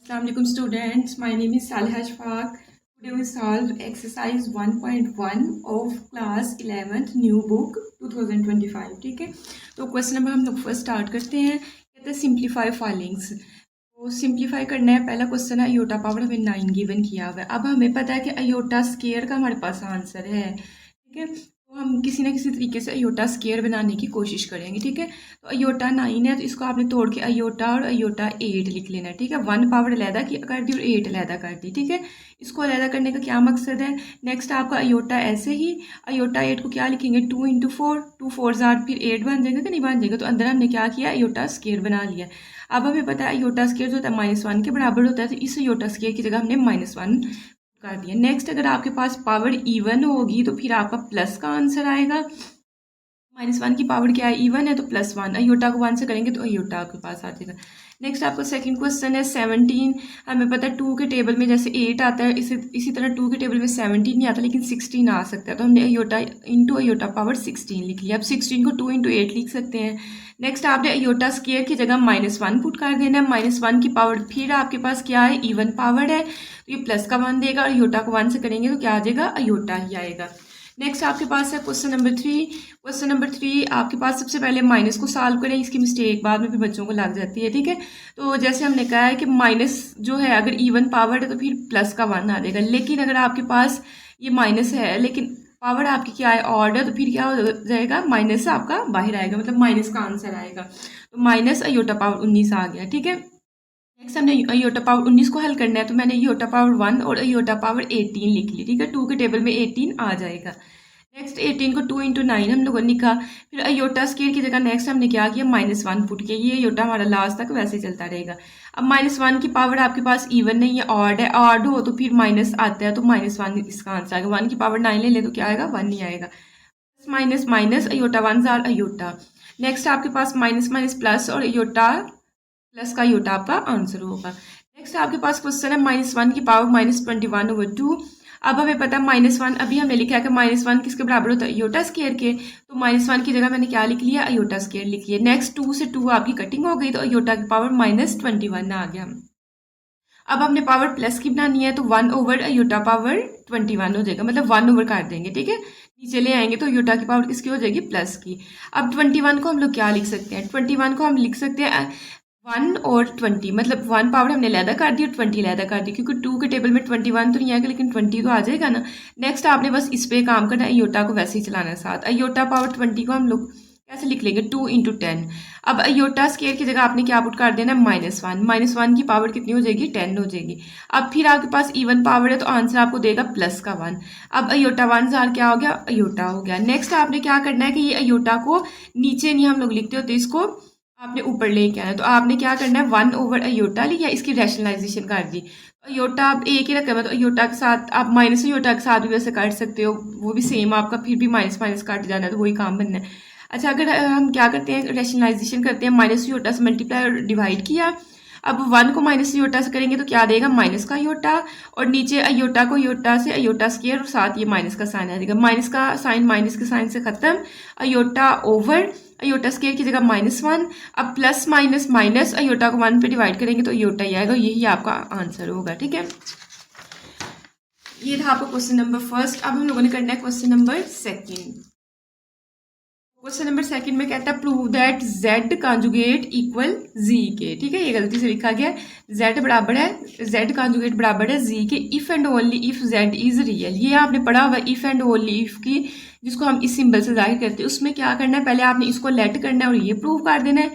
Assalamualaikum students, my name is Salih Ashfaq. Today we solve exercise 1.1 of class 11th new book 2025. ठीक है, तो question number हम लोग first start करते हैं। कहते हैं सिंप्लीफाई फॉलोइंग्स। तो सिंप्लीफाई करना है। पहला क्वेश्चन है अयोटा पावर हमें 9 गिवन किया हुआ है। अब हमें पता है कि अयोटा स्केयर का हमारे पास आंसर है। ठीक है, तो हम किसी ना किसी तरीके से अयोटा स्केयर बनाने की कोशिश करेंगे। ठीक है, तो अयोटा 9 है तो इसको आपने तोड़ के अयोटा और अयोटा 8 लिख लेना है। ठीक है, 1 पावर अलहदा कर दी और 8 अलहदा कर दी। ठीक है, इसको अलहदा करने का क्या मकसद है। नेक्स्ट आपका अयोटा ऐसे ही अयोटा 8 को क्या लिखेंगे 2 इंटू 4, 2 4 ज़ार फिर 8 बन जाएगा कि नहीं बन जाएगा। तो अंदर हमने क्या किया अयोटा स्केयर बना लिया। अब हमें पता है अयोटा स्केयर जो होता है -1 के बराबर होता है, तो इस अयोटा स्केयर की जगह हमने -1 कर दिया। नेक्स्ट अगर आपके पास पावर इवन होगी तो फिर आपका प्लस का आंसर आएगा। -1 की पावर क्या है, इवन है तो +1। अयोटा को 1 से करेंगे तो अयोटा आपके पास आ जाएगा। नेक्स्ट आपका सेकंड क्वेश्चन है 17। हमें पता है 2 के टेबल में जैसे 8 आता है, इसी तरह 2 के टेबल में 17 नहीं आता लेकिन 16 आ सकता है। तो हमने अयोटा इंटू अयोटा पावर 16 लिख लिया। अब 16 को 2 इंटू 8 लिख सकते हैं। नेक्स्ट आपने अयोटा स्केयर की जगह -1 पुट कर देना है। -1 की पावर फिर आपके पास क्या है, इवन पावर है, तो ये प्लस का 1 देगा और अयोटा को 1 से करेंगे तो क्या आ जाएगा, अयोटा ही आएगा। नेक्स्ट आपके पास है क्वेश्चन नंबर 3। क्वेश्चन नंबर 3 आपके पास सबसे पहले माइनस को सॉल्व करें। इसकी मिस्टेक बाद में भी बच्चों को लग जाती है। ठीक है, तो जैसे हमने कहा है कि माइनस जो है अगर इवन पावर है तो फिर प्लस का 1 आ जाएगा। लेकिन अगर आपके पास ये माइनस है लेकिन पावर आपकी क्या है, ऑड है, तो फिर क्या हो जाएगा, माइनस आपका बाहर आएगा, मतलब माइनस का आंसर आएगा। तो माइनस अयोटा पावर 19 आ गया। ठीक है, नेक्स्ट हमने अयोटा पावर 19 को हल करना है, तो मैंने अयोटा पावर 1 और अयोटा पावर 18 लिख ली। ठीक है, 2 के टेबल में 18 आ जाएगा। नेक्स्ट 18 को 2 इंटू 9 हम लोगों ने लिखा। फिर अयोटा स्केयर की जगह नेक्स्ट हमने क्या किया, -1 पुट किया। ये अयोटा हमारा लास्ट तक वैसे चलता रहेगा। अब -1 की पावर आपके पास इवन नहीं है, ऑड है। ऑड हो तो फिर माइनस आता है, तो -1 इसका आंसर आएगा। 1 की पावर 9 ले तो क्या आएगा, 1 ही आएगा। माइनस माइनस अयोटा 1 जार अयोटा। नेक्स्ट आपके पास माइनस माइनस प्लस और अयोटा प्लस का अयोटा आपका आंसर होगा। नेक्स्ट आपके पास क्वेश्चन है -1 की पावर -21/2। अब हमें पता है -1 अभी हमने लिखा है कि -1 किसके बराबर होता है, अयोटा स्केयर के। तो -1 की जगह मैंने क्या लिख लिया, अयोटा स्केयर लिख लिया। नेक्स्ट 2 से 2 आपकी कटिंग हो गई तो अयोटा की पावर -21 आ गया। अब हमने पावर प्लस की बनानी है तो 1 ओवर अयोटा पावर 21 हो जाएगा, मतलब 1 ओवर कर देंगे। ठीक है, नीचे ले आएंगे तो अयोटा की पावर किसकी हो जाएगी, प्लस की। अब 21 को हम लोग क्या लिख सकते हैं, 21 को हम लिख सकते हैं 1 और 20, मतलब 1 पावर हमने लैदा कर दी और 20 लैदा कर दी, क्योंकि 2 के टेबल में 21 तो नहीं आएगा लेकिन 20 तो आ जाएगा ना। नेक्स्ट आपने बस इस पे काम करना है, अयोटा को वैसे ही चलाना है साथ। अयोटा पावर 20 को हम लोग कैसे लिख लेंगे, 2 इंटू 10। अब अयोटा स्केयर की जगह आपने क्या पुट कर देना, -1। -1 की पावर कितनी हो जाएगी, 10 हो जाएगी। अब फिर आपके पास इवन पावर है तो आंसर आपको देगा प्लस का 1। अब अयोटा 1 जार क्या हो गया, अयोटा हो गया। नेक्स्ट आपने क्या करना है कि ये अयोटा को नीचे नहीं हम लोग लिखते होते, इसको आपने ऊपर लेके आना है। तो आपने क्या करना है, 1 ओवर अयोटा लिया, इसकी रैशनलाइजेशन कर दी। अयोटा आप एक ही रकम है तो अयोटा के साथ आप माइनस अयोटा के साथ भी वैसे काट सकते हो, वो भी सेम आपका फिर भी माइनस माइनस काट जाना है, तो वही काम बनना है। अच्छा, अगर हम क्या करते हैं, रैशनलाइजेशन करते हैं, माइनस अयोटा से मल्टीप्लाई और डिवाइड किया। अब 1 को माइनस अयोटा से करेंगे तो क्या देगा, माइनस का अयोटा, और नीचे अयोटा को अयोटा से अयोटा स्केयर और साथ ये माइनस का साइन आ जाएगा। माइनस का साइन माइनस के साइन से खत्म, अयोटा ओवर अयोटा स्केयर की जगह -1। अब प्लस माइनस माइनस अयोटा को 1 पे डिवाइड करेंगे तो अयोटा ही आएगा, यही आपका आंसर होगा। ठीक है, ये था आपका क्वेश्चन नंबर फर्स्ट। अब हम लोगों ने करना है question number second. Question number second में कहता है prove that z conjugate equal z के। ठीक है, ये गलती से लिखा गया, z बराबर है, z कॉन्जुगेट बराबर है z के if and only if z is real. ये आपने पढ़ा हुआ इफ एंड ओनली इफ की, जिसको हम इस सिंबल से जाहिर करते हैं। उसमें क्या करना है, पहले आपने इसको लेट करना है और ये प्रूव कर देना है,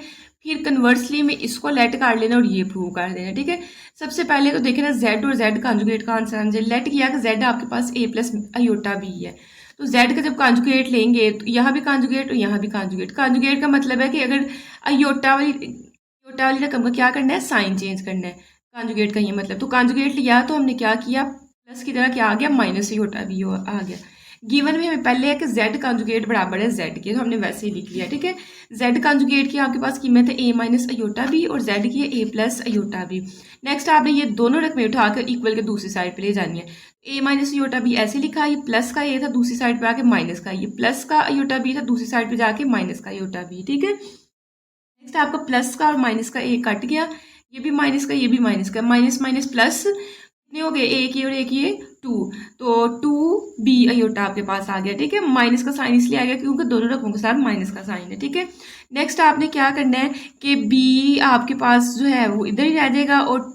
फिर कन्वर्सली में इसको लेट कर लेना और ये प्रूव कर देना। ठीक है, सबसे पहले तो देखे ना z और z कॉन्जुगेट का आंसर आना चाहिए। लेट किया कि z आपके पास a प्लस अयोटा b है, तो z का जब कॉन्जुगेट लेंगे तो यहाँ भी कॉन्जुगेट और यहाँ भी कॉन्जुगेट। कॉन्जुगेट का मतलब है कि अगर अयोटा वाली रकम का क्या करना है, साइन चेंज करना है, कॉन्जुगेट का ये मतलब। तो कॉन्जुगेट लिया तो हमने क्या किया, प्लस की तरह क्या आ गया, माइनस अयोटा भी आ गया। गिवन में हमें पहले है कि z कॉन्जुगेट बराबर है z के, तो हमने वैसे ही लिख लिया। ठीक है, z कॉन्जुगेट की आपके पास कीमत है a माइनस अयोटा b और z की है a plus iota b। Next आपने ये दोनों रकमें उठाकर इक्वल के दूसरी साइड पे ले जानी है। a माइनस अयोटा b ऐसे लिखा, ये प्लस का a था, दूसरी साइड पे आके माइनस का, ये प्लस का अयोटा b था, दूसरी साइड पे जाके माइनस का अयोटा b। ठीक है, नेक्स्ट आपका प्लस का और माइनस का a कट गया, ये भी माइनस का, ये भी माइनस का, माइनस माइनस प्लस कितने हो गए, एक ये और एक ये 2, तो 2b आयोटा आपके पास आ गया। ठीक है, माइनस का साइन इसलिए आ गया क्योंकि दोनों रकमों के साथ माइनस का साइन है। ठीक है, नेक्स्ट आपने क्या करना है कि b आपके पास जो है वो इधर ही रह जाएगा और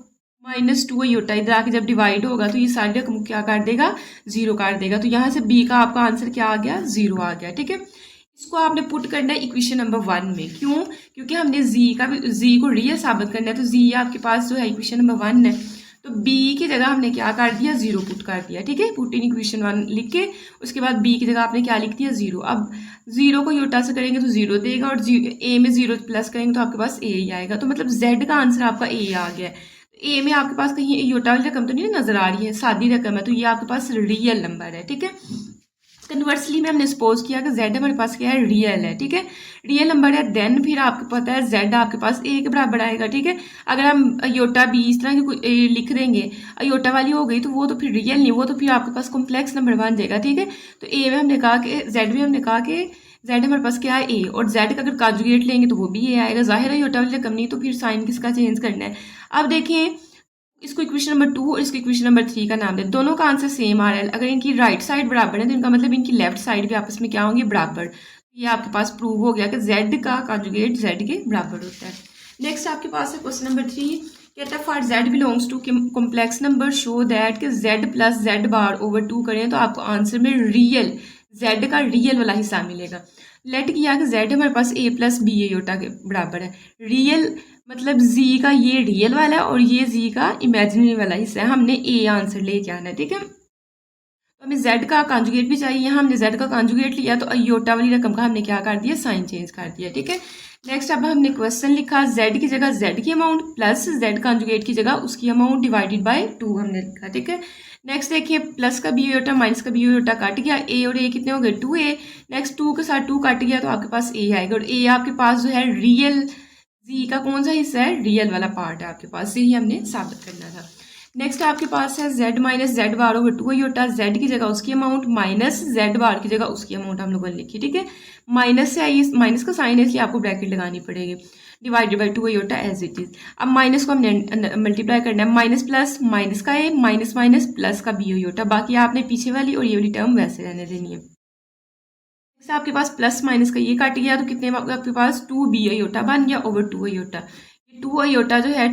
-2 आयोटा इधर आके जब डिवाइड होगा तो ये सारे रकम क्या काट देगा, 0 काट देगा। तो यहाँ से b का आपका आंसर क्या आ गया, 0 आ गया। ठीक है, इसको आपने पुट करना है इक्वेशन नंबर 1 में। क्यों, क्योंकि हमने z को रियल साबित करना है, तो z आपके पास जो है इक्वेशन नंबर 1 है, तो b की जगह हमने क्या कर दिया, 0 पुट कर दिया। ठीक है, पुट इन इक्वेशन 1 लिख के उसके बाद b की जगह आपने क्या लिख दिया, 0। अब 0 को योटा से करेंगे तो 0 देगा और a में 0 प्लस करेंगे तो आपके पास a ही आएगा। तो मतलब z का आंसर आपका a आ गया है। ए में आपके पास कहीं योटा वाली रकम तो नहीं नजर आ रही है, सादी रकम है, तो ये आपके पास रियल नंबर है। ठीक है, कन्वर्सली में हमने सपोज किया कि z हमारे पास क्या है, रियल है। ठीक है, रियल नंबर है, देन फिर आपको पता है z आपके पास a के बराबर आएगा। ठीक है, अगर हम अयोटा b इस तरह की लिख देंगे, अयोटा वाली हो गई तो वो तो फिर रियल नहीं, वो तो फिर आपके पास कॉम्प्लेक्स नंबर बन जाएगा। ठीक है, तो a में हमने कहा कि z में हमने कहा कि z हमारे पास क्या है, a, और z का अगर कॉन्जुगेट लेंगे तो वो भी a आएगा। जाहिर है अयोटा वाली रकम नहीं, तो फिर साइन किसका चेंज करना है। अब देखें, इसको इक्वेशन नंबर 2 और इसको इक्वेशन नंबर 3 का नाम दे, दोनों का आंसर सेम आ रहा है। अगर इनकी राइट साइड बराबर है तो इनका मतलब इनकी लेफ्ट साइड भी आपस में क्या होंगे, बराबर। ये आपके पास प्रूव हो गया कि z का कॉन्जुगेट z के बराबर होता है। नेक्स्ट आपके पास है क्वेश्चन नंबर 3, कहता है for z belongs to complex number show that कि z plus z bar over 2 करें तो आपको आंसर में रियल z का रियल वाला हिस्सा मिलेगा। लेट किया कि z हमारे पास a प्लस b आयोटा के बराबर है। रियल मतलब z का ये रियल वाला है और ये z का इमेजिनरी वाला हिस्सा है, हमने a आंसर लेके आना है। ठीक है, तो हमें z का कॉन्जुगेट भी चाहिए, हमने z का कॉन्जुगेट लिया तो अयोटा वाली रकम का हमने क्या कर दिया, साइन चेंज कर दिया। ठीक है, नेक्स्ट अब हमने क्वेश्चन लिखा, z की जगह z की अमाउंट प्लस z कॉन्जुगेट की जगह उसकी अमाउंट डिवाइडेड बाय 2 हमने लिखा। ठीक है, नेक्स्ट देखिए, प्लस का b आयोटा माइनस का b आयोटा कट गया, a और a कितने हो गए, 2a। नेक्स्ट 2 के साथ 2 कट गया तो आपके पास a आएगा, और a आपके पास जो है रियल z का कौन सा हिस्सा है, रियल वाला पार्ट है आपके पास, यही हमने साबित करना था। नेक्स्ट आपके पास है z माइनस जेड बार ओवर 2 आयोटा, z की जगह उसकी अमाउंट माइनस z बार की जगह उसकी अमाउंट हम लोगों ने लिखी। ठीक है, माइनस से आई, माइनस का साइन है इसलिए आपको ब्रैकेट लगानी पड़ेगी, divided by 2 iota as it is. अब माइनस को हमने मल्टीप्लाई करना है, माइनस प्लस माइनस का a माइनस माइनस प्लस का b आयोटा, बाकी आपने पीछे वाली और ये वाली टर्म वैसे रहने देनी है। आपके पास प्लस माइनस का ये कट गया तो कितने आपके पास 2b आयोटा बन गया ओवर 2 आयोटा। ये 2 आयोटा जो है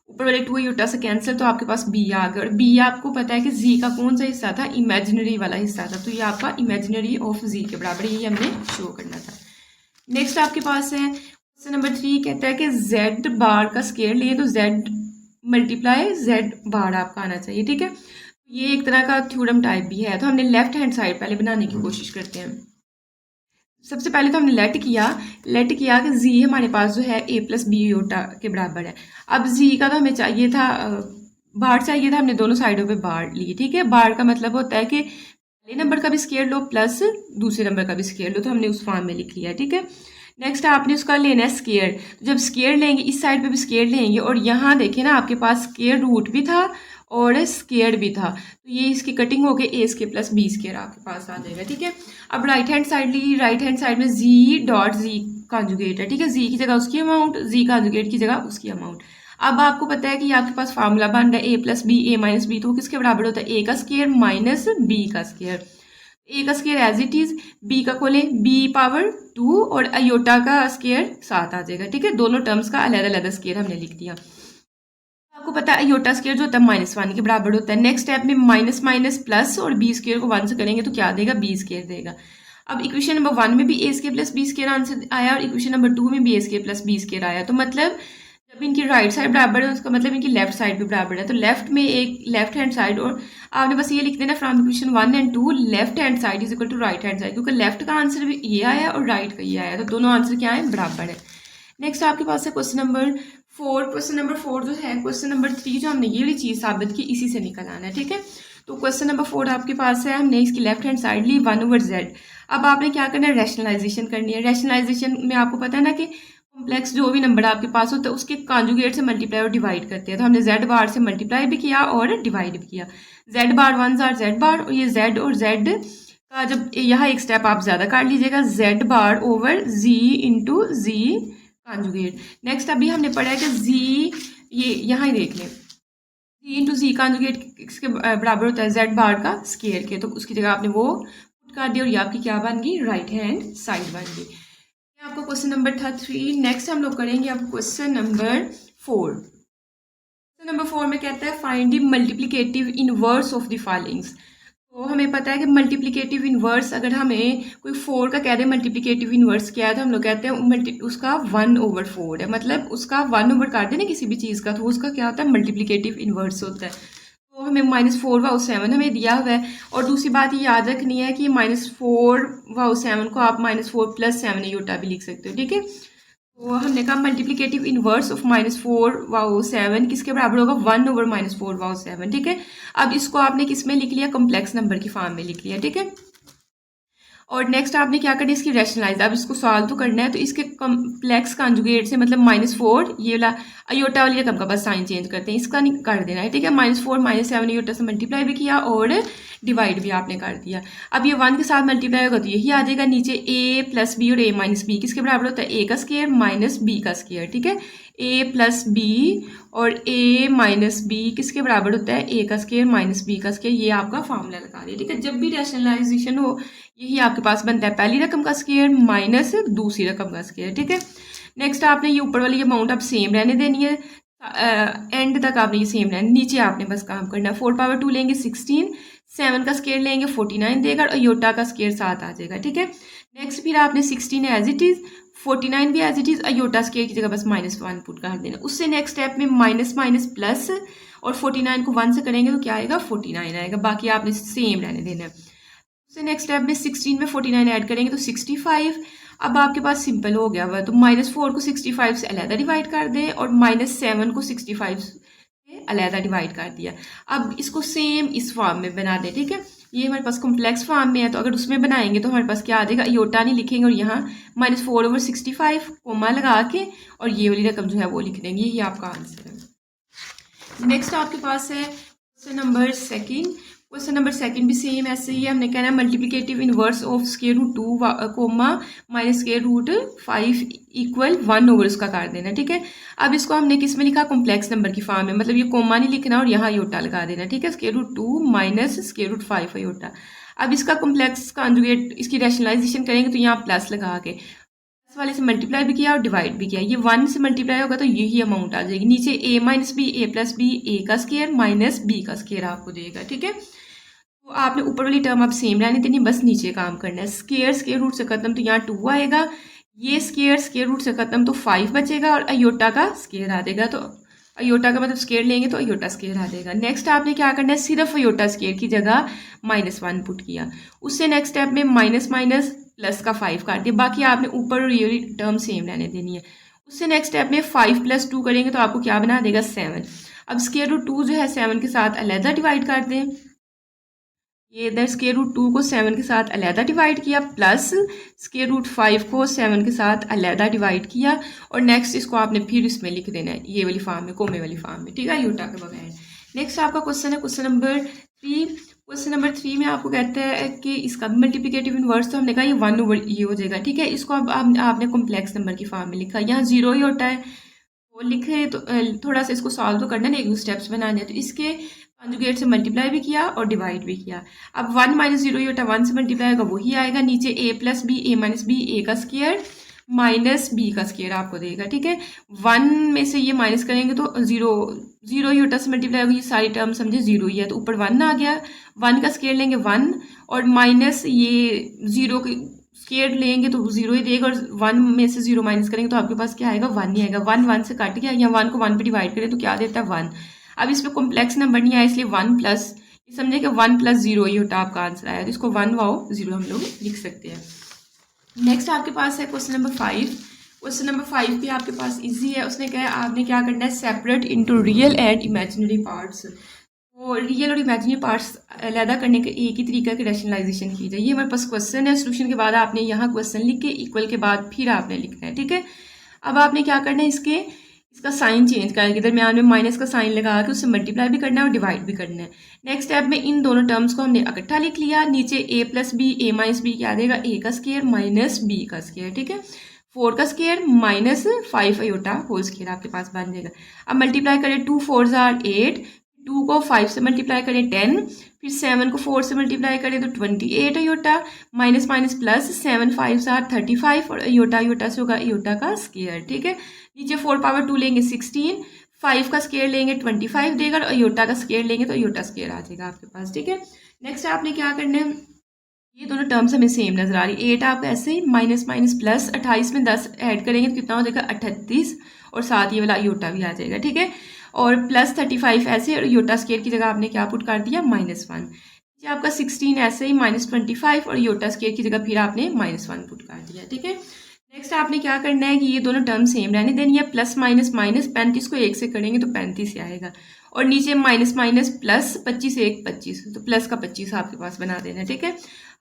ऊपर वाले 2 आयोटा से कैंसिल, तो आपके पास b आ गया, और b आपको पता है कि z का कौन सा हिस्सा था, इमेजिनरी वाला हिस्सा था, तो ये आपका इमेजिनरी ऑफ z के बराबर, ये हमने शो करना था। नेक्स्ट आपके पास है क्वेश्चन नंबर 3, कहता है कि z बार का स्केयर लिए तो z मल्टीप्लाई z बार आपका आना चाहिए। ठीक है, ये एक तरह का थ्योरम टाइप भी है, तो हमने लेफ्ट हैंड साइड पहले बनाने की कोशिश करते हैं। सबसे पहले तो हमने लेट किया कि z हमारे पास जो है a प्लस बी आयोटा के बराबर है। अब z का तो हमें चाहिए था, बार चाहिए था, हमने दोनों साइडों पे बार ली। ठीक है, बार का मतलब होता है कि पहले नंबर का भी स्केयर लो प्लस दूसरे नंबर का भी स्केयर लो, तो हमने उस फॉर्म में लिख लिया। ठीक है, नेक्स्ट आपने उसका लेना है स्केयर, तो जब स्केयर लेंगे इस साइड पे भी स्केयर लेंगे, और यहाँ देखें ना आपके पास स्केयर रूट भी था और स्केयर भी था, तो ये इसकी कटिंग हो गई ए स्केयर प्लस बी स्केयर आपके पास आ जाएगा। ठीक है, अब राइट हैंड साइड ली, राइट हैंड साइड में z डॉट z कॉन्जुगेट है। ठीक है, z की जगह उसकी अमाउंट, z कॉन्जुगेट की जगह उसकी अमाउंट। अब आपको पता है कि आपके पास फार्मूला बन रहा है a plus B, a minus B, तो किसके बराबर होता है, a का स्केयर माइनस b का स्केयर। a का square as it is, b का खोलें b पावर 2 और अयोटा का स्केयर 7 आ जाएगा। ठीक है, दोनों टर्म्स का अलग अलग स्केयर हमने लिख दिया। आपको पता है अयोटा स्केयर जो होता है -1 के बराबर होता है। नेक्स्ट स्टेप में माइनस माइनस प्लस और b स्केयर को 1 से करेंगे तो क्या देगा, b स्केयर देगा। अब इक्वेशन नंबर 1 में भी a square plus b square answer आया और इक्वेशन नंबर 2 में भी a square plus b square आया, तो मतलब जब इनकी राइट साइड बराबर है उसका मतलब इनकी लेफ्ट साइड भी बराबर है। तो लेफ्ट में एक लेफ्ट हैंड साइड, और आपने बस ये लिख देना from equation 1 and 2 left hand side is equal to right hand side, क्योंकि लेफ्ट का आंसर भी ये आया और राइट का ये आया, तो दोनों आंसर क्या है, बराबर है। नेक्स्ट आपके पास है क्वेश्चन नंबर 4। क्वेश्चन नंबर 4 जो है क्वेश्चन नंबर 3 जो हमने ये वाली चीज़ साबित की इसी से निकल आना है। ठीक है, तो क्वेश्चन नंबर 4 आपके पास है, हमने इसकी लेफ्ट हैंड साइड ली 1/z। अब आपने क्या करना है, रैशनलाइजेशन करनी है। रैशनलाइजेशन में आपको पता है ना कि कॉम्प्लेक्स जो भी नंबर आपके पास होता है उसके कॉन्जुगेट से मल्टीप्लाई और डिवाइड करते हैं, तो हमने z बार से मल्टीप्लाई भी किया और डिवाइड भी किया। z बार 1 आर z बार, और ये z और z का जब यहाँ एक स्टेप आप ज़्यादा काट लीजिएगा, z bar over z into z conjugate. Next अभी हमने पढ़ा है कि ये यहाँ ही देख लें, जी इंटू जी कॉन्जुगेट किसके बराबर होता है, जेड बार का स्केयर के, तो उसकी जगह आपने वो पुट कर दिया और ये आपकी क्या बन गई, राइट हैंड साइड बन गई। ये आपका क्वेश्चन नंबर था 3। नेक्स्ट हम लोग करेंगे अब क्वेश्चन नंबर 4। क्वेश्चन नंबर 4 में कहता है find the multiplicative inverse of the followings. तो हमें पता है कि मल्टीप्लिकेटिव इनवर्स, अगर हमें कोई 4 का कह दे मल्टीप्लिकेटिव इनवर्स क्या है, तो हम लोग कहते हैं उसका 1/4 है, मतलब उसका 1 ओवर काट देना किसी भी चीज़ का, तो उसका क्या होता है, मल्टीप्लिकेटिव इनवर्स होता है। तो हमें -4/7 हमें दिया हुआ है, और दूसरी बात ये याद रखनी है कि -4/7 को आप -4 + 7 यूटा भी लिख सकते हो, ठीक है। तो हमने कहा मल्टीप्लिकेटिव इनवर्स ऑफ -4/7 किसके बराबर होगा, 1/-4/7, ठीक है। अब इसको आपने किस में लिख लिया, कम्प्लेक्स नंबर की फॉर्म में लिख लिया, ठीक है। और नेक्स्ट आपने क्या करना है, इसकी रैशनलाइज, अब इसको सॉल्व तो करना है, तो इसके कम्प्लेक्स कॉन्जुगेट से मतलब -4, ये वाला अयोटा वाली रकम का बस साइन चेंज करते हैं, इसका नहीं कर देना है, ठीक है। -4 -7 अयोटा से मल्टीप्लाई भी किया और डिवाइड भी आपने कर दिया। अब ये 1 के साथ मल्टीप्लाई होगा तो यही आ जाएगा नीचे, a + b और a - b किसके बराबर होता है, a का स्क्वायर माइनस b का स्क्वायर, ठीक है। a + b और a - b किसके बराबर होता है, a का स्क्वायर माइनस b का स्क्वायर, ये आपका फॉर्मूला लगा दिया, ठीक है। जब भी रैशनलाइजेशन हो यही आपके पास बनता है, पहली रकम का स्क्वायर माइनस दूसरी रकम का स्क्वायर, ठीक है। नेक्स्ट आपने ये ऊपर वाली अमाउंट आप सेम रहने देनी है, एंड तक आपने ये सेम रहना, नीचे आपने बस काम करना है। 4/2 लेंगे 16, 7 का स्क्वायर लेंगे 49 देगा, और अयोटा का स्क्वायर 7 आ जाएगा, ठीक है। नेक्स्ट फिर आपने 16 एज इट इज़, 49 भी as it is, iota square की जगह बस -1 पुट कर देना। उससे नेक्स्ट स्टेप में माइनस माइनस प्लस, और 49 को 1 से करेंगे तो क्या आएगा, 49 आएगा, बाकी आपने सेम रहने देना है। उससे नेक्स्ट स्टेप में 16 में 49 ऐड करेंगे तो 65। अब आपके पास सिंपल हो गया हुआ, तो -4 को 65 से अलहदा डिवाइड कर दें, और -7 को 65 से अलहदा डिवाइड कर दिया। अब इसको सेम इस फॉर्म में बना दें, ठीक है। ये हमारे पास कॉम्प्लेक्स फॉर्म में है, तो अगर उसमें बनाएंगे तो हमारे पास क्या आ जाएगा, अयोटा नहीं लिखेंगे और यहाँ -4/65 कोमा लगा के और ये वाली रकम जो है वो लिख देंगे, ये आपका आंसर है। नेक्स्ट आपके पास है क्वेश्चन नंबर 2। क्वेश्चन नंबर 2 भी सेम ऐसे ही है, हमने कहना है multiplicative inverse of √2 comma -√5 = 1 over उसका कर देना, ठीक है। अब इसको हमने किस में लिखा, कॉम्प्लेक्स नंबर की फॉर्म में, मतलब ये कोमा नहीं लिखना और यहाँ अयोटा लगा देना, ठीक है। √2 माइनस √5 अयोटा। अब इसका कॉम्प्लेक्स कॉन्जुगेट, इसकी रैशनलाइजेशन करेंगे तो यहाँ प्लस लगा के प्लस वाले से मल्टीप्लाई भी किया और डिवाइड भी किया, ये 1 से मल्टीप्लाई होगा तो यही अमाउंट आ जाएगी। नीचे a - b, a + b, a का स्क्वायर माइनस b का स्क्वायर आपको देगा, ठीक है। तो आपने ऊपर वाली टर्म आप सेम रहने देनी, बस नीचे काम करना है। स्क्वायर रूट से खत्म तो यहाँ 2 आएगा, ये स्क्वायर रूट से खत्म तो 5 बचेगा, और अयोटा का स्क्वायर आ जाएगा, तो अयोटा का मतलब स्क्वायर लेंगे तो अयोटा स्क्वायर आ जाएगा। नेक्स्ट आपने क्या करना है, सिर्फ अयोटा स्क्वायर की जगह -1 पुट किया। उससे नेक्स्ट स्टेप में माइनस माइनस प्लस का 5 काट दिया, बाकी आपने ऊपर और ये टर्म सेम रहने देनी है। उससे नेक्स्ट स्टेप में 5 + 2 करेंगे तो आपको क्या बना देगा, 7। अब √2 जो है 7 के साथ अलहदा डिवाइड कर दें, ये इधर √2 को 7 के साथ अलहदा डिवाइड किया, प्लस √5 को 7 के साथ अलहदा डिवाइड किया, और नेक्स्ट इसको आपने फिर इसमें लिख देना है, ये वाली फॉर्म में, कोमे वाली फॉर्म में, ठीक है, अयोटा के बगैर। नेक्स्ट आपका क्वेश्चन है क्वेश्चन नंबर 3। क्वेश्चन नंबर 3 में आपको कहता है कि इसका मल्टीप्लिकेटिव इनवर्स, तो हमने कहा ये 1 ओवर ये हो जाएगा, ठीक है। इसको अब आपने कॉम्प्लेक्स नंबर की फॉर्म में लिखा, यहाँ 0 ही होता है, वो लिखे तो थोड़ा सा इसको सॉल्व तो करना है, 1-2 स्टेप्स बनाने हैं, तो इसके कॉन्जुगेट से मल्टीप्लाई भी किया और डिवाइड भी किया। अब 1 - 0 होता है, 1 से मल्टीप्लाई होगा वही आएगा, नीचे a + b, a - b, a का स्क्वायर माइनस b का स्क्वायर आपको देगा, ठीक है। 1 में से ये माइनस करेंगे तो 0 ही होता से मल्टीप्लाई होगी, ये सारी टर्म समझे 0 ही है, तो ऊपर 1 आ गया, 1 का स्क्वायर लेंगे 1, और माइनस ये 0 के स्क्वायर लेंगे तो 0 ही देगा, और 1 में से 0 माइनस करेंगे तो आपके पास क्या आएगा, 1 ही आएगा। 1 1 से कट गया, या 1 को 1 पे डिवाइड करें तो क्या देता है, 1। अब इस पर कॉम्प्लेक्स नंबर नहीं आया, इसलिए 1 प्लस, ये समझे कि 1 + 0 ही होता आपका आंसर आया, तो इसको 1 वाओ 0 हम लोग लिख सकते हैं। नेक्स्ट आपके पास है क्वेश्चन नंबर 5। क्वेश्चन नंबर 5 भी आपके पास इजी है, उसने कहा है आपने क्या करना है, separate into real and imaginary parts. तो रियल और इमेजिनरी पार्ट्स अलहदा करने का एक ही तरीका की रैशनलाइजेशन की जाए, ये हमारे पास क्वेश्चन है। सोल्यूशन के बाद आपने यहाँ क्वेश्चन लिख के इक्वल के बाद फिर आपने लिखना है, ठीक है। अब आपने क्या करना है, इसका साइन चेंज करके दरमियान में माइनस का साइन लगा के उससे मल्टीप्लाई भी करना है और डिवाइड भी करना है। नेक्स्ट स्टेप में इन दोनों टर्म्स को हमने इकट्ठा लिख लिया, नीचे a + b, a - b क्या देगा, a का स्क्वायर माइनस b का स्क्वायर, ठीक है। 4 का square minus 5 iota whole square आपके पास बन जाएगा। अब मल्टीप्लाई करें, 2 4 8, 2 को 5 से मल्टीप्लाई करें 10, फिर 7 को 4 से मल्टीप्लाई करें तो 28 अयोटा, माइनस माइनस प्लस 7 5 35 और अयोटा अयोटा से होगा अयोटा का स्केयर। ठीक है, नीचे 4 पावर 2 लेंगे 16, 5 का स्केयर लेंगे 25 देगा और अयोटा का स्केयर लेंगे तो अयोटा स्केयर आ जाएगा आपके पास। ठीक है, नेक्स्ट आपने क्या करना है, ये दोनों टर्म्स हमें सेम नजर आ रही है। 8 आपका ऐसे ही माइनस माइनस प्लस 28 में 10 ऐड करेंगे तो कितना हो जाएगा 38 और साथ ये वाला योटा भी आ जाएगा। ठीक है, और प्लस 35 ऐसे और योटा स्केयर की जगह आपने क्या पुट कर दिया -1। ये आपका 16 ऐसे ही -25 और योटा स्केयर की जगह फिर आपने -1 पुट कर दिया। ठीक है, नेक्स्ट आपने क्या करना है कि ये दोनों टर्म सेम रहने देनी है। प्लस माइनस माइनस 35 को 1 से करेंगे तो 35 से आएगा और नीचे माइनस माइनस प्लस 25 1 25 तो प्लस का 25 आपके पास बना देना है। ठीक है,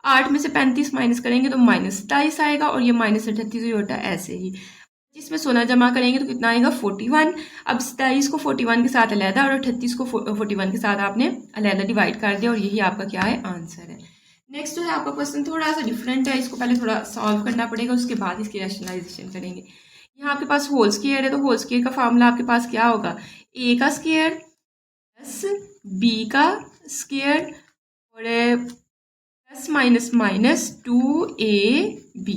8 में से 35 माइनस करेंगे तो -27 आएगा और ये -38 होता है ऐसे ही। 25 में 16 जमा करेंगे तो कितना आएगा 41। अब 27 को 41 के साथ अलहदा और 38 को 41 के साथ आपने अलहदा डिवाइड कर दिया और यही आपका क्या है आंसर है। नेक्स्ट जो है आपका क्वेश्चन थोड़ा सा डिफरेंट है, इसको पहले थोड़ा सॉल्व करना पड़ेगा, उसके बाद इसकी रैशनलाइजेशन करेंगे। यहाँ आपके पास होल स्केयर है तो होल स्केयर का फार्मूला आपके पास क्या होगा, ए का स्केयर प्लस बी का स्केयर और प्लस माइनस माइनस 2ab।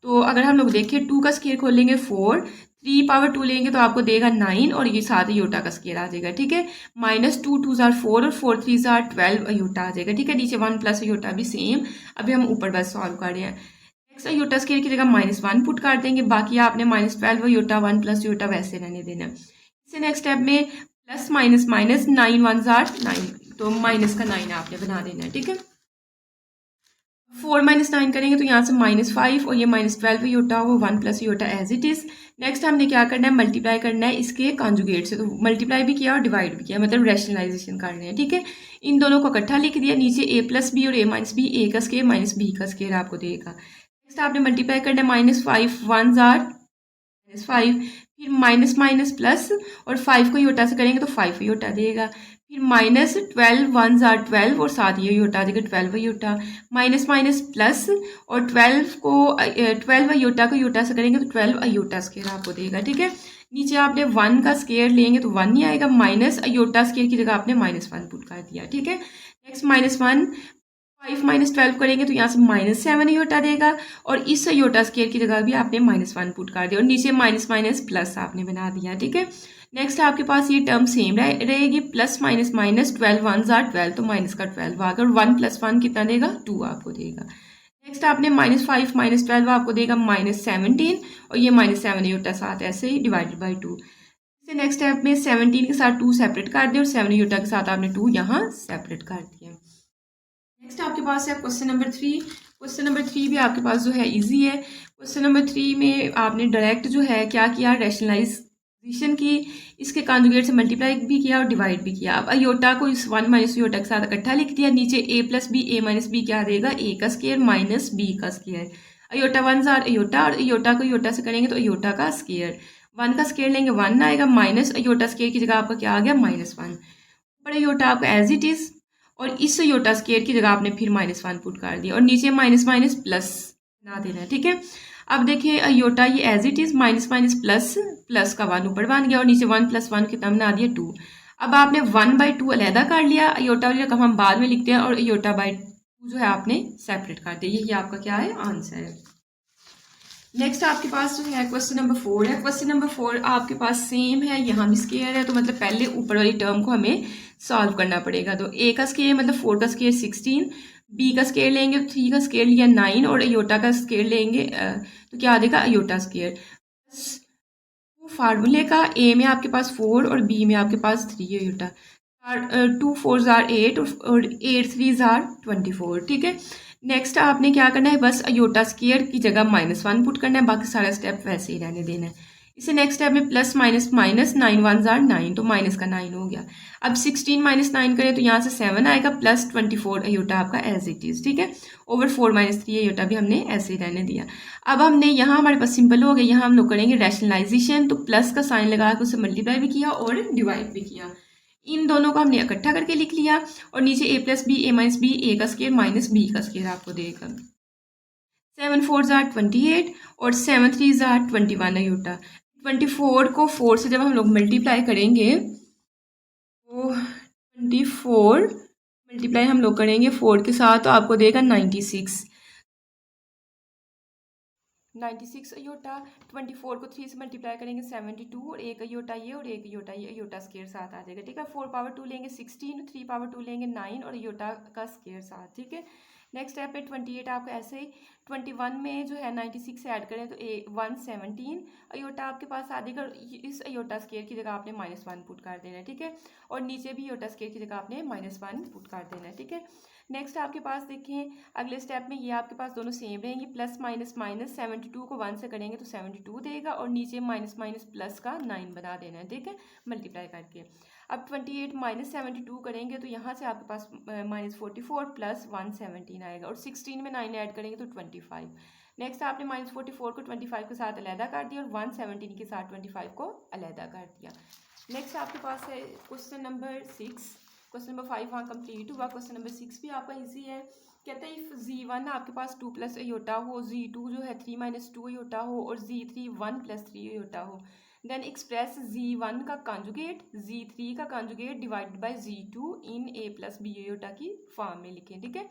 तो अगर हम लोग देखें 2 का स्केयर खोलेंगे 4, 3 पावर 2 लेंगे तो आपको देगा 9 और ये साथ योटा का स्केयर आ जाएगा। ठीक है, -2 2 4 और 4 3 12 योटा आ जाएगा। ठीक है, नीचे 1 प्लस योटा भी सेम। अभी हम ऊपर बस सॉल्व कर रहे हैं। नेक्स्ट योटा स्केयर की जगह -1 पुट कर देंगे, बाकी आपने -12 योटा 1 प्लस योटा वैसे रहने देना। इससे नेक्स्ट स्टेप में प्लस माइनस माइनस 9 1 9 तो माइनस का 9 आपने बना देना है। ठीक है, 4 - 9 करेंगे तो यहाँ से -5 और ये -12 योटा हो 1 plus iota as it is. Next हमने क्या करना है, मल्टीप्लाई करना है इसके कॉन्जुगेट से, तो मल्टीप्लाई भी किया और डिवाइड भी किया, मतलब रैशनलाइजेशन कर रहे हैं। ठीक है, इन दोनों को इकट्ठा लिख दिया, नीचे a प्लस बी और a माइनस बी, ए का स्केयर माइनस बी का स्केयर आपको देगा। नेक्स्ट आपने मल्टीप्लाई करना है -5 1 -5, फिर माइनस माइनस प्लस और 5 को योटा से करेंगे तो 5 योटा देगा, फिर -12 1 12 और साथ ये योटा देगा 12 योटा, माइनस माइनस प्लस और 12 योटा को योटा से करेंगे तो 12 अयोटा स्केयर आपको देगा। ठीक है, नीचे आपने 1 का स्केयर लेंगे तो 1 नहीं आएगा, माइनस अयोटा स्केयर की जगह आपने -1 पुट कर दिया। ठीक है, नेक्स्ट -1 5 - 12 करेंगे तो यहाँ से -7 योटा देगा और इस योटा स्केयर की जगह भी आपने -1 पुट कर दिया और नीचे माइनस माइनस प्लस आपने बना दिया। ठीक है, नेक्स्ट आपके पास ये टर्म सेम रहेगी, प्लस माइनस माइनस 12 1 12 तो माइनस का 12 आ गया और 1 + 1 कितना देगा 2 आपको देगा। नेक्स्ट आपने -5 - 12 आपको देगा -17 और ये -7 योटा साथ ऐसे ही डिवाइडेड बाई 2। इससे नेक्स्ट स्टेप में 17 के साथ 2 सेपरेट कर दिया और 7 योटा के साथ आपने 2 यहाँ सेपरेट कर दिया। नेक्स्ट आपके पास है क्वेश्चन नंबर 3। क्वेश्चन नंबर 3 भी आपके पास जो है इजी है। क्वेश्चन नंबर 3 में आपने डायरेक्ट जो है क्या किया, रैशनलाइजेशन की, इसके कॉन्जुगेट से मल्टीप्लाई भी किया और डिवाइड भी किया। अब अयोटा को इस 1 - योटा के साथ इकट्ठा लिख दिया, नीचे a + b a - b क्या देगा, a का स्केयर माइनस b का स्केयर, अयोटा 1 अयोटा और अयोटा को योटा से करेंगे तो अयोटा का स्केयर, 1 का स्केयर लेंगे 1 आएगा, माइनस अयोटा स्केयर की जगह आपका क्या आ गया -1, ऊपर अयोटा आपका एज इट इज़ और इस योटा स्केयर की जगह आपने फिर -1 पुट कर दिया और नीचे माइनस माइनस प्लस बना देना है। ठीक है, अब देखिए अयोटा ये as it is minus minus plus, plus का 1 ऊपर बन गया और नीचे 1 + 1 कितना बना दिया 2। अब आपने 1/2 अलहदा कर लिया, अयोटा वाली रकम हम बाद में लिखते हैं और अयोटा बाई 2 जो है आपने सेपरेट कर दिया। यही आपका क्या है आंसर है। नेक्स्ट आपके पास जो है क्वेश्चन नंबर 4 है। क्वेश्चन नंबर 4 आपके पास सेम है, यहाँ भी स्केयर है, तो मतलब पहले ऊपर वाली टर्म को हमें सॉल्व करना पड़ेगा। तो a का स्केयर मतलब 4 का स्केयर 16, b का स्केयर लेंगे तो 3 का स्केयर लिया 9 और अयोटा का स्केयर लेंगे तो क्या आ जाएगा अयोटा स्केयर। फार्मूले का a में आपके पास 4 और b में आपके पास 3 अयोटा, 2 4 8 और 8 3 24। ठीक है, नेक्स्ट आपने क्या करना है, बस अयोटा स्केयर की जगह -1 पुट करना है, बाकी सारा स्टेप वैसे ही रहने देना है। इसे नेक्स्ट स्टेप में प्लस माइनस माइनस 9 1 9 तो माइनस का 9 हो गया। अब 16 - 9 करें तो यहाँ से 7 आएगा प्लस 24 अयोटा आपका एज इट इज़। ठीक है, ओवर 4 - 3 अयोटा भी हमने ऐसे ही रहने दिया। अब हमने यहाँ हमारे पास सिंपल हो गया, यहाँ हम लोग करेंगे रैशनलाइजेशन, तो प्लस का साइन लगा के उसे मल्टीप्लाई भी किया और डिवाइड भी किया। इन दोनों को हमने इकट्ठा करके लिख लिया और नीचे a + b a - b a का स्केयर माइनस b का स्केयर आपको देगा। 7 4 ज़ार 28 और 7 3 ज़ार 21 अयोटा। 24 को 4 से जब हम लोग मल्टीप्लाई करेंगे तो 24 मल्टीप्लाई हम लोग करेंगे 4 के साथ तो आपको देगा 96 अयोटा। 24 को 3 से मल्टीप्लाई करेंगे 72 और एक अयोटा ये और एक अयोटा ये, अयोटा स्केयर साथ आ जाएगा। ठीक है, 4 पावर 2 लेंगे 16, 3 पावर 2 लेंगे 9 और अयोटा का स्केयर साथ। ठीक है, नेक्स्ट स्टेप पे 28 आपका ऐसे ही 21 में जो है 96 ऐड करें तो 117 अयोटा आपके पास आ जाएगा। इस अयोटा स्केयर की जगह आपने -1 पुट कर देना है। ठीक है, और नीचे भी अयोटा स्केयर की जगह आपने -1 पुट कर देना है। ठीक है, नेक्स्ट आपके पास देखें अगले स्टेप में ये आपके पास दोनों सेम रहेंगी, प्लस माइनस माइनस 72 को 1 से करेंगे तो 72 देगा और नीचे माइनस माइनस प्लस का 9 बना देना है। ठीक है, मल्टीप्लाई करके अब 28 माइनस 72 करेंगे तो यहाँ से आपके पास -44 प्लस 117 आएगा और 16 में 9 ऐड करेंगे तो 25। नेक्स्ट आपने -44 को 25 के साथ अलहदा कर दिया और 117 के साथ 25 को अलहदा कर दिया। नेक्स्ट आपके पास है क्वेश्चन नंबर 6। क्वेश्चन नंबर 5 वहाँ कंप्लीट हुआ। क्वेश्चन नंबर 6 भी आपका इजी है। कहते हैं इफ Z1 आपके पास 2 प्लस अयोटा हो, Z2 जो है 3 माइनस 2 अयोटा हो और Z3 1 प्लस 3 अयोटा हो, देन एक्सप्रेस Z1 का कॉन्जुगेट Z3 का conjugate divided by Z2 in A plus B iota की फॉर्म में लिखें। ठीक है,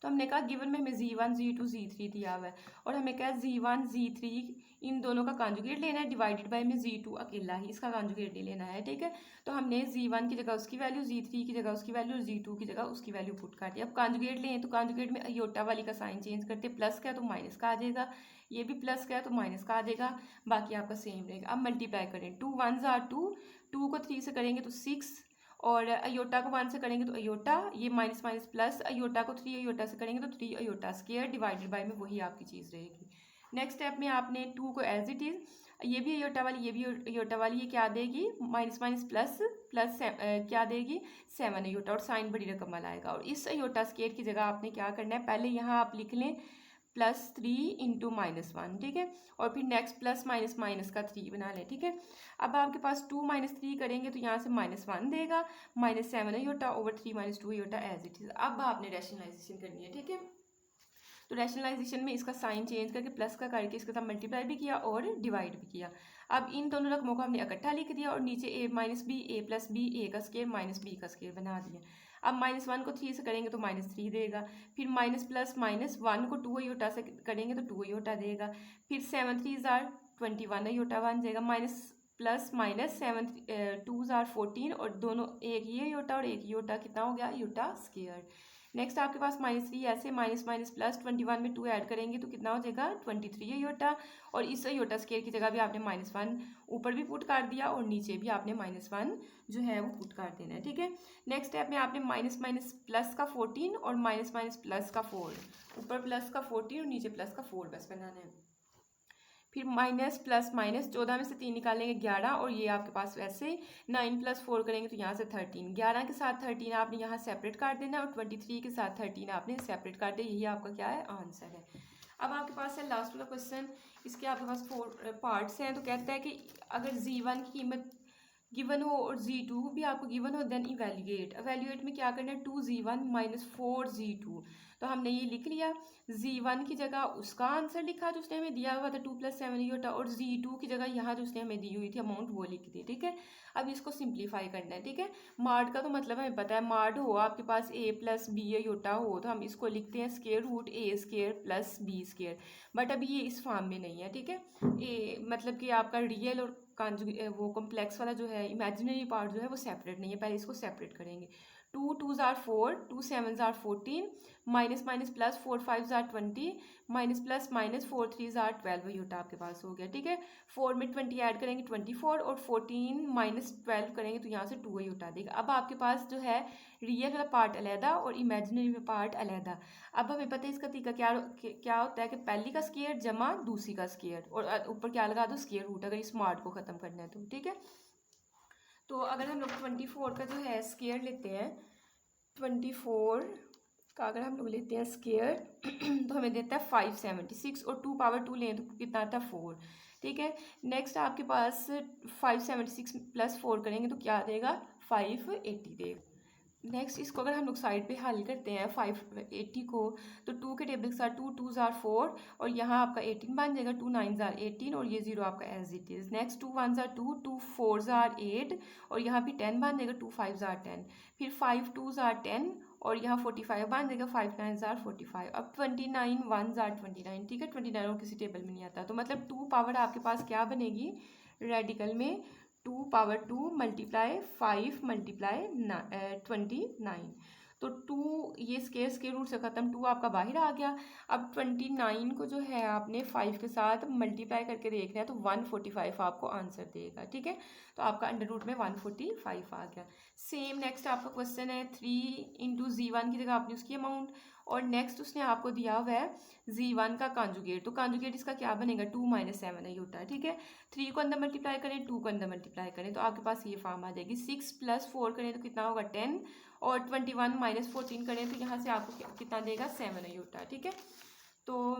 तो हमने कहा गिवन में हमें Z1 Z2 Z3 दिया हुआ है और हमें कहा Z1 Z3 इन दोनों का कॉन्जुगेट लेना है डिवाइडेड बाय में Z2 अकेला ही इसका कॉन्जुगेट नहीं लेना है। ठीक है, तो हमने Z1 की जगह उसकी वैल्यू, Z3 की जगह उसकी वैल्यू और Z2 की जगह उसकी वैल्यू पुट कर दिया। अब कॉन्जुगेट लें तो कॉन्जुगेट में अयोटा वाली का साइन चेंज करते, प्लस का है तो माइनस का आ जाएगा, ये भी प्लस का है तो माइनस का आ जाएगा, बाकी आपका सेम रहेगा। अब मल्टीप्लाई करें, 2 1 ज़ार 2, 2 को 3 से करेंगे तो 6 और अयोटा को 1 से करेंगे तो अयोटा, ये माइनस माइनस प्लस, अयोटा को 3 अयोटा से करेंगे तो 3 अयोटा स्क्वायर डिवाइडेड बाय में वही आपकी चीज़ रहेगी। नेक्स्ट स्टेप में आपने 2 को एज इट इज़, ये भी अयोटा वाली ये भी अयोटा वाली, ये क्या देगी माइनस माइनस प्लस प्लस क्या देगी 7 अयोटा और साइन बड़ी रकम वाला आएगा। और इस अयोटा स्क्वायर की जगह आपने क्या करना है, पहले यहाँ आप लिख लें +3 इंटू -1। ठीक है, और फिर नेक्स्ट प्लस माइनस माइनस का 3 बना लें। ठीक है, अब आपके पास 2 - 3 करेंगे तो यहाँ से -1 देगा, -7 iota over 3 - 2 iota as it is. अब आपने रैशनलाइजेशन करनी है। ठीक है, तो रैशनलाइजेशन में इसका साइन चेंज करके प्लस का करके इसके साथ मल्टीप्लाई भी किया और डिवाइड भी किया। अब इन दोनों रकमों को हमने इकट्ठा लिख दिया और नीचे a minus B A plus B A का स्केयर माइनस बी का स्केयर बना दिया। अब -1 को 3 से करेंगे तो -3 देगा, फिर माइनस प्लस -1 को 2 अयोटा से करेंगे तो 2 अयोटा देगा, फिर 7 3 ज़ार 21 अयोटा बन जाएगा, माइनस प्लस माइनस 7 2 ज़ार 14 और दोनों एक ये अयोटा और एक अयोटा कितना हो गया अयोटा स्केयर। नेक्स्ट आपके पास -3 ऐसे माइनस माइनस प्लस 21 में 2 ऐड करेंगे तो कितना हो जाएगा 23 अयोटा और इस अयोटा स्केयर की जगह भी आपने -1 ऊपर भी पुट कर दिया और नीचे भी आपने -1 जो है वो पुट कर देना है। ठीक है, नेक्स्ट स्टेप में आपने माइनस माइनस प्लस का 14 और माइनस माइनस प्लस का 4, ऊपर प्लस का 14 और नीचे प्लस का 4 बस बनाना है। फिर माइनस प्लस माइनस 14 में से 3 निकालेंगे 11 और ये आपके पास वैसे 9 + 4 करेंगे तो यहाँ से 13, 11 के साथ 13 आपने यहाँ सेपरेट कर देना और 23 के साथ 13 आपने सेपरेट कर दिया। यही आपका क्या है आंसर है। अब आपके पास है लास्ट वाला क्वेश्चन, इसके आपके पास 4 पार्ट्स हैं। तो कहता है कि अगर Z1 की कीमत गिवन हो और Z2 भी आपको गिवन हो देन इवेल्युएट में क्या करना है 2Z1 - 4Z2। तो हमने ये लिख लिया, Z1 की जगह उसका आंसर लिखा जो उसने हमें दिया हुआ था 2 + 7 अयोटा और Z2 की जगह यहाँ जो उसने हमें दी हुई थी अमाउंट वो लिख दी। ठीक है, अब इसको सिंप्लीफाई करना है। ठीक है, मार्ड का तो मतलब हमें पता है, मार्ड हो आपके पास a + b अयोटा हो तो हम इसको लिखते हैं √a² + b², बट अभी ये इस फॉर्म में नहीं है। ठीक है, ए मतलब कि आपका रियल और वो कॉम्प्लेक्स वाला जो है इमेजिनरी पार्ट जो है वो सेपरेट नहीं है, पहले इसको सेपरेट करेंगे। 2 2 ज़ार 4, 2 7 ज़ार 14, माइनस माइनस प्लस 4 5 ज़ार 20, माइनस प्लस माइनस 4 3 ज़ार 12 यूटा आपके पास हो गया। ठीक है, 4 में 20 ऐड करेंगे 24 और 14 - 12 करेंगे तो यहाँ से 2 यूटा देगा। अब आपके पास जो है रियल वाला पार्ट अलहदा और इमेजिनरी पार्ट अलहदा। अब हमें पता है इसका तरीका क्या होता है कि पहली का स्केयर जमा दूसरी का स्केयर और ऊपर क्या लगा दो स्केयर रूट, अगर इस स्मार्ट को ख़त्म करना है तो। ठीक है, तो अगर हम लोग 24 का जो है स्केयर लेते हैं, 24 का अगर हम लोग लेते हैं स्केयर तो हमें देता है 576 और 2 पावर 2 लें तो कितना आता है 4। ठीक है, नेक्स्ट आपके पास 576 + 4 करेंगे तो क्या देगा 580 देगा। नेक्स्ट इसको अगर हम लोग साइड पे हल करते हैं 580 को, तो 2 के टेबल के साथ 2 2s are 4 और यहाँ आपका 18 बन जाएगा, 2 9s are 18 और ये 0 आपका as it is. Next 2 1s are 2, 2 4s are 8 और यहाँ भी 10 बन जाएगा, 2 5s are 10, फिर 5 2s are 10 और यहाँ 45 बन जाएगा, 5 9s are 45। अब 29 1s are 29, ठीक है, 29 और किसी टेबल में नहीं आता, तो मतलब 2 पावर आपके पास क्या बनेगी रेडिकल में, 2 पावर 2 मल्टीप्लाई 5 मल्टीप्लाई 29, तो 2 ये स्केयर रूट से ख़त्म, 2 आपका बाहर आ गया। अब 29 को जो है आपने 5 के साथ मल्टीप्लाई करके देखना है, तो 145 आपको आंसर देगा, ठीक है, तो आपका अंडर रूट में 145 आ गया। सेम नेक्स्ट आपका क्वेश्चन है 3 इंटू Z1 की जगह आपने उसकी अमाउंट, और नेक्स्ट उसने आपको दिया हुआ है Z1 का कॉन्जुगेट, तो कॉन्जुगेट इसका क्या बनेगा 2 - 7 ही होता है, ठीक है। 3 को अंदर मल्टीप्लाई करें, 2 को अंदर मल्टीप्लाई करें, तो आपके पास ये फॉर्म आ जाएगी। 6 + 4 करें तो कितना होगा 10 और 21 - 14 करें तो यहाँ से आपको कितना देगा 7 ही होता है, ठीक है। तो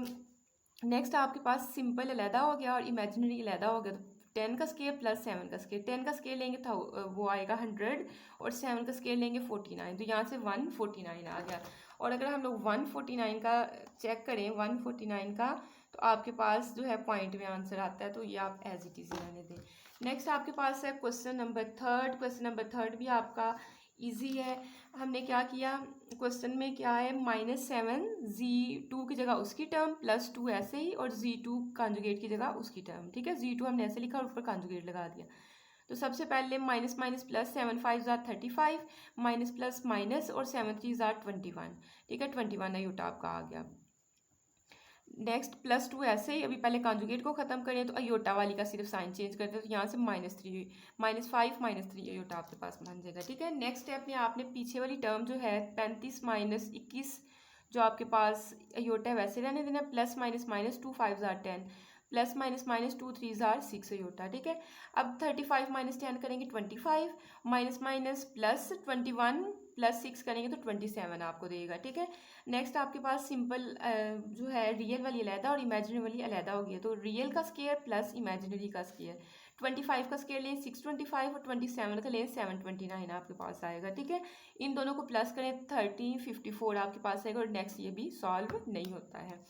नेक्स्ट आपके पास सिंपल अलहदा हो गया और इमेजिनरी अलहदा हो गया, तो 10 का स्केयर प्लस 7 का स्केयर, 10 का स्केयर लेंगे तो वो आएगा 100 और 7 का स्केयर लेंगे 49, तो यहाँ से 149 आ गया। और अगर हम लोग 149 का चेक करें 149 का, तो आपके पास जो है पॉइंट में आंसर आता है, तो ये आप एज इट इज़ रहने दें। नेक्स्ट आपके पास है क्वेश्चन नंबर 3, क्वेश्चन नंबर 3 भी आपका इजी है। हमने क्या किया क्वेश्चन में, क्या है -7 Z2 की जगह उसकी टर्म +2 ऐसे ही, और Z2 कॉन्जुगेट की जगह उसकी टर्म, ठीक है। Z2 हमने ऐसे लिखा और ऊपर कॉन्जुगेट लगा दिया। तो सबसे पहले minus minus plus, 7 5s are 35, minus plus minus और 7 3s are 21, ठीक है, 21 अयोटा आपका आ गया। नेक्स्ट +2 ऐसे ही, अभी पहले कॉन्जुगेट को खत्म करें, तो अयोटा वाली का सिर्फ साइन चेंज करते हैं, तो यहाँ से -3 -5 -3 अयोटा आपके पास बन जाएगा, ठीक है। नेक्स्ट स्टेप में आपने पीछे वाली टर्म जो है 35 - 21 जो आपके पास अयोटा है वैसे रहने देना, plus minus minus 2 5s are 10, plus minus minus 2 3s are 6 iota, ठीक है। अब 35 - 10 करेंगे 25, माइनस माइनस प्लस 21 + 6 करेंगे तो 27 आपको देगा, ठीक है। नेक्स्ट आपके पास सिंपल जो है रियल वाली अलहदा और इमेजिनरी वाली अलहदा हो गई, तो रियल का स्केयर प्लस इमेजिनरी का स्केयर, 25 का स्केयर लें 625 और 27 का लें 729 आपके पास आएगा, ठीक है। इन दोनों को प्लस करें 1354 आपके पास आएगा, और नेक्स्ट ये भी सॉल्व नहीं होता है।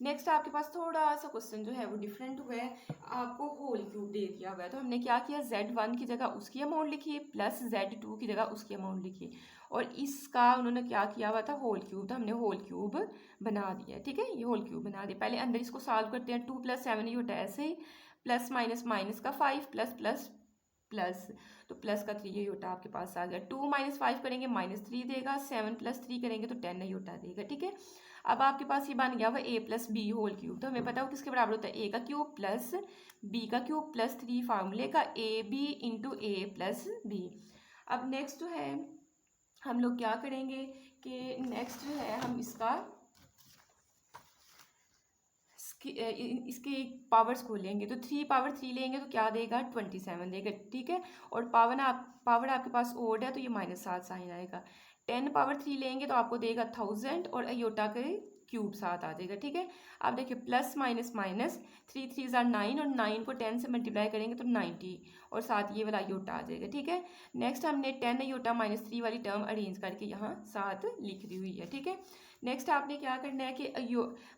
नेक्स्ट आपके पास थोड़ा सा क्वेश्चन जो है वो डिफरेंट हुआ है, आपको होल क्यूब दे दिया हुआ है, तो हमने क्या किया Z1 की जगह उसकी अमाउंट लिखी प्लस Z2 की जगह उसकी अमाउंट लिखी, और इसका उन्होंने क्या किया हुआ था होल क्यूब, तो हमने होल क्यूब बना दिया, ठीक है, ये होल क्यूब बना दिया। पहले अंदर इसको सॉल्व करते हैं, 2 + 7 ही होता है ऐसे ही, प्लस माइनस माइनस का 5 प्लस प्लस प्लस, तो प्लस का 3 ही होता आपके पास आ गया। 2 - 5 करेंगे -3 देगा, 7 + 3 करेंगे तो 10 ही होता देगा, ठीक है। अब आपके पास ये बन गया हुआ A + B होल क्यूब, तो हमें पता है किसके बराबर होता है, A का क्यूब प्लस B का क्यूब प्लस 3 फार्मूले का AB × A + B। अब नेक्स्ट जो है हम लोग क्या करेंगे कि नेक्स्ट जो है हम इसके पावर्स को लेंगे, तो 3 पावर 3 लेंगे तो क्या देगा 27 देगा, ठीक है। और पावर आपके पास ओड है तो ये -7 साइन आएगा। 10 पावर 3 लेंगे तो आपको देगा 1000 और अयोटा के क्यूब साथ आ जाएगा, ठीक है। आप देखिए plus minus minus 3 3s are 9 और 9 को 10 से मल्टीप्लाई करेंगे तो 90 और साथ ये वाला अयोटा आ जाएगा, ठीक है। नेक्स्ट हमने 10 अयोटा -3 वाली टर्म अरेंज करके यहाँ साथ लिख दी हुई है, ठीक है। नेक्स्ट आपने क्या करना है कि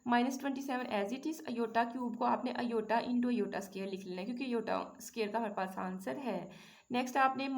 -27 as it is, iota cube को आपने अयोटा × अयोटा स्केयर लिख लेना है, क्योंकि अयोटा स्केयर का हमारे पास आंसर है। नेक्स्ट आपने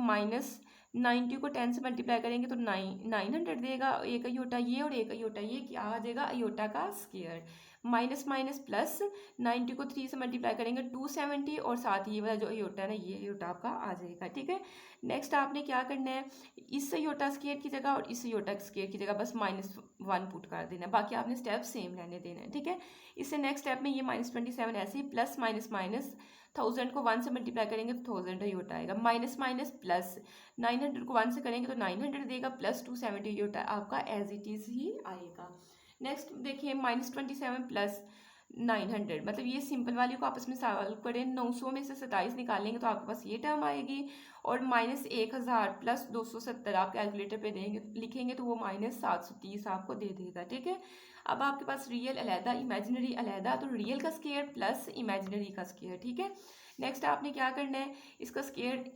-90 को 10 से मल्टीप्लाई करेंगे तो 900 देगा, एक अयोटा ये और एक अयोटा ये क्या आ जाएगा अयोटा का स्केयर। माइनस माइनस प्लस 90 को 3 से मल्टीप्लाई करेंगे 270 और साथ ही ये वाला जो अयोटा है ना ये अयोटा आपका आ जाएगा, ठीक है। नेक्स्ट आपने क्या करना है, इस अयोटा स्केयर की जगह और इस अयोटा स्केयर की जगह बस -1 पुट कर देना, बाकी आपने स्टेप सेम रहने देना है, ठीक है। इससे नेक्स्ट स्टेप में ये -27 ऐसे ही प्लस माइनस माइनस 1000 को 1 से मल्टीप्लाई करेंगे तो 1000 अयोटा आएगा, माइनस माइनस प्लस 900 को 1 से करेंगे तो 900 देगा, प्लस 270 अयोटा आपका एज इट इज़ ही आएगा। नेक्स्ट देखिए -27 प्लस 900, मतलब ये सिंपल वाली को आपस में सॉल्व करें, 900 में से 27 निकालेंगे तो आपके पास ये टर्म आएगी, और -1000 प्लस 270 आप कैलकुलेटर पे देंगे लिखेंगे तो वो -730 आपको दे देगा, ठीक है। अब आपके पास रियल अलहदा इमेजिनरी अलहदा, तो रियल का स्केयर प्लस इमेजिनरी का स्केयर, ठीक है। नेक्स्ट आपने क्या करना है, इसका स्केयर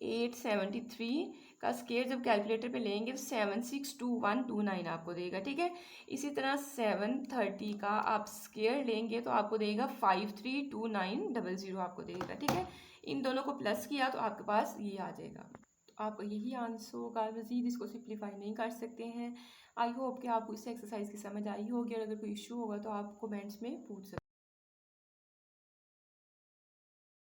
873 का स्क्वायर जब कैलकुलेटर पे लेंगे तो 762129 आपको देगा, ठीक है। इसी तरह 730 का आप स्क्वायर लेंगे तो आपको देगा 532900 आपको देगा, ठीक है। इन दोनों को प्लस किया तो आपके पास ये आ जाएगा। तो आपका यही आंसर होगा, मज़ीद इसको सिंप्लीफाई नहीं कर सकते हैं। आई होप कि आपको इस एक्सरसाइज की समझ आई होगी, और अगर कोई इशू होगा तो आप कमेंट्स में पूछ सकते हैं।